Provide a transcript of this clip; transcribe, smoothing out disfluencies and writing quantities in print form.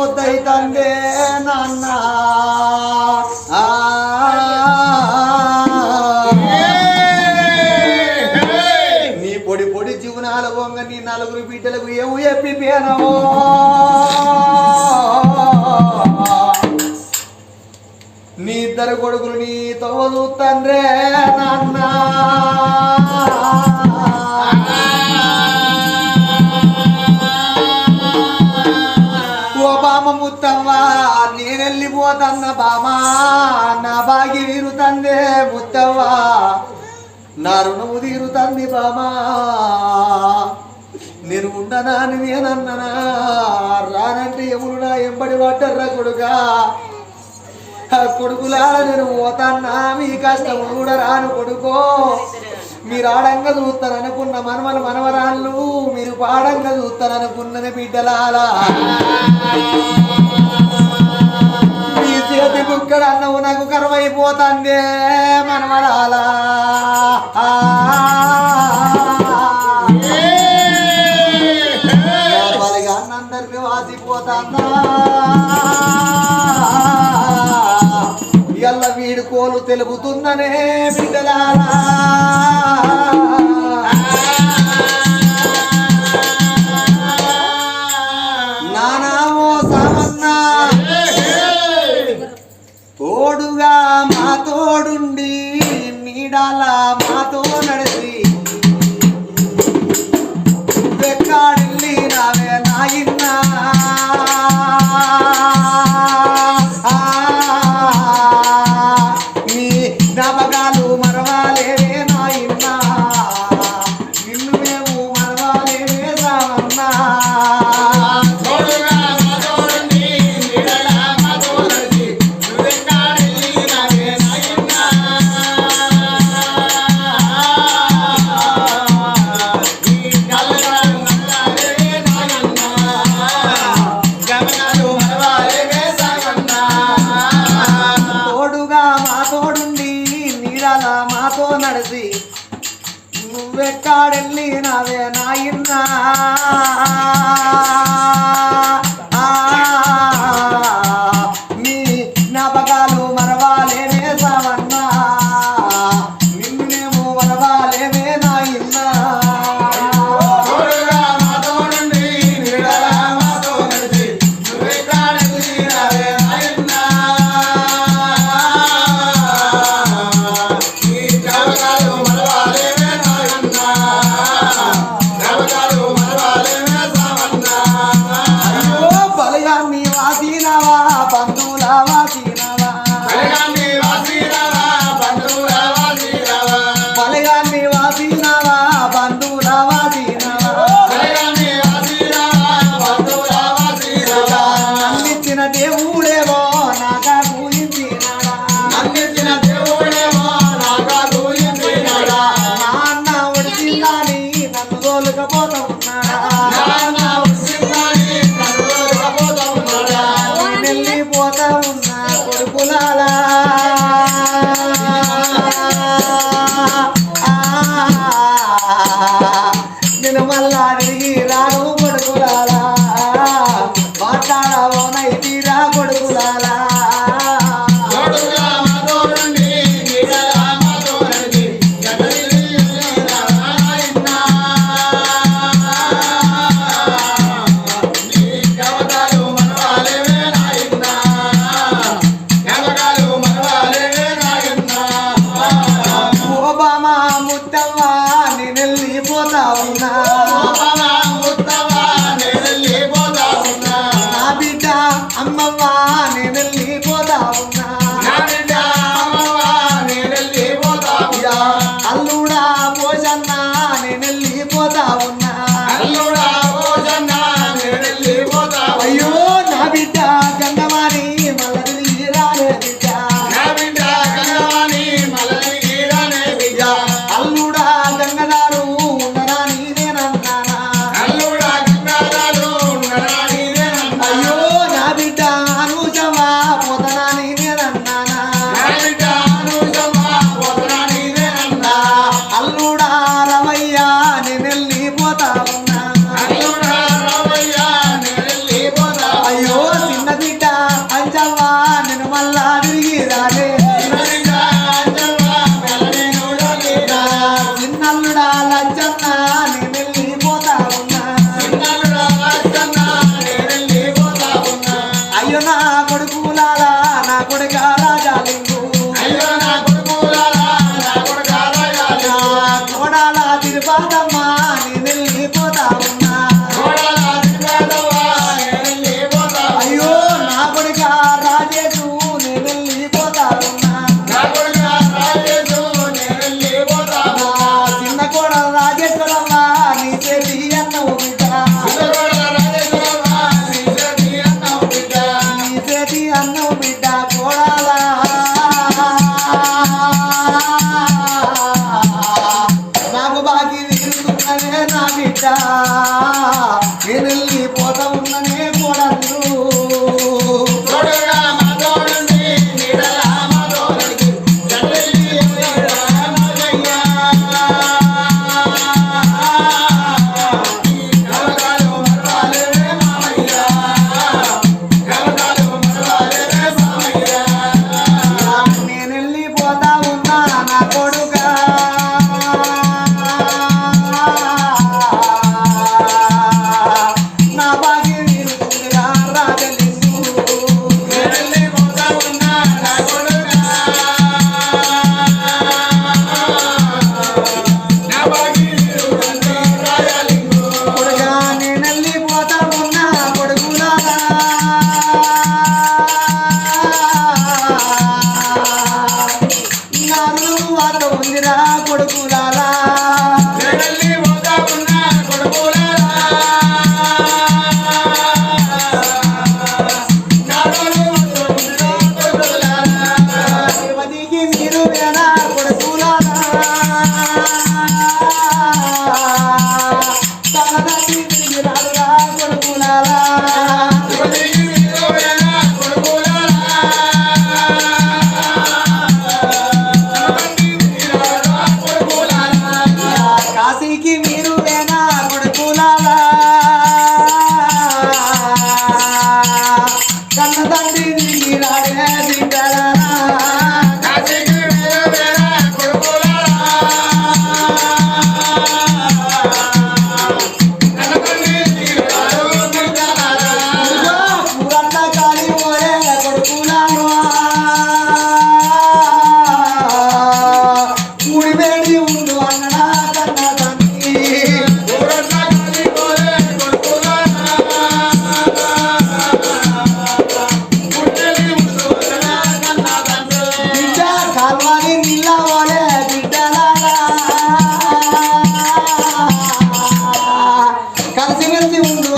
పొద్దైతందే నాన్న నీ పొడి పొడి జీవనాల వంగ నీ నలుగురు బిడ్డలకు ఏమో చెప్పిపోయానో నీ ఇద్దరు కొడుకులు నీ తోడు తండ్రే నాన్న ఓ బామ ముత్తవ్వా నేనెళ్ళిపోతన్న బామా నా బాగి వీరుతందే ముత్తవ్వా నా రుణము తీరుతంది బామా నేను ఉండనా అని నేనన్ననా రానంటే ఎవరు నా ఎంబడి పడ్డర్రా కొడుకా కొడుకులారా నేను పోతాన్నా మీ కష్టం కూడా రాను కొడుకో మీరు ఆడంగా చూస్తారనుకున్న మనమల మనవరాళ్ళు మీరు పాడంగా చూస్తారనుకున్నది బిడ్డలాలా మీ చేతి బుక్కడ అన్నవు నాకు కరువైపోతాందే మనవరాలా అందరికి వాసిపోతాందా ఎల్ల వీడు కోలు తెలుపుతుందనే బిడ్డలారా నానామో సామన్నా తోడుగా మా తోడుండి నీడాల మాతో నడిచి వెక్కాడిల్లి నావే నాయన్నా జ్ఞాపకాలు మరవాలేవే నాయన్నా నిన్ను మేము మరవాలేవే రావన్నా మాతో నడిచి నువ్వెక్కాడెళ్ళి నావే నాయన్నా నీ జ్ఞాపకాలు మరవాలేవే సావన్నా నిన్ను మేము మరవాలేవే నాయన్నా దేవుడేవో నాగా ఊహించినాడా నాన్న ఉడిచిందని నన్ను తోలుకపోతా ఉన్నాడా వెళ్ళిపోతా ఉన్నా కొడుకులాలా నేను మళ్ళా తిరిగి రాను కొడుకులాలా మాట్లాడవో నైతీరా కొడుకులాలా ఓబామా ముత్తవ్వా నేనెళ్ళిపోతా ఉన్నా అమ్మవ్వా నేనెళ్ళిపోతా ఉన్నా అల్లుడా పోషన్నా నేనెళ్ళిపోతా ఉన్నా అయ్యో నా బిడ్డ గంగవాణి మళ్ళీ తిరిగి రాలే బిడ్డ అల్లుడా గంగదారు ఉండరా నేనన్నానా నేను వెళ్ళిపోతా ఉన్ననే కోడలు కొడుకులారా తిరుపతికి మీరు వేనా కొడుకులారా తలనటి తిరిగిరారురా కొడుకులారా కాశీకి మీరు వేనా కొడుకులారా కన్న తండ్రి రాడే బిడ్డలారా పూరన్న కాలి పోరే కొడుకులారా కూడివేడి ఉండు అన్నడా కన్న తండ్రి బిడ్డ కాల్వాని నీళ్ళ పోలే బిడ్డలారా కలిసిమెలిసి ఉండు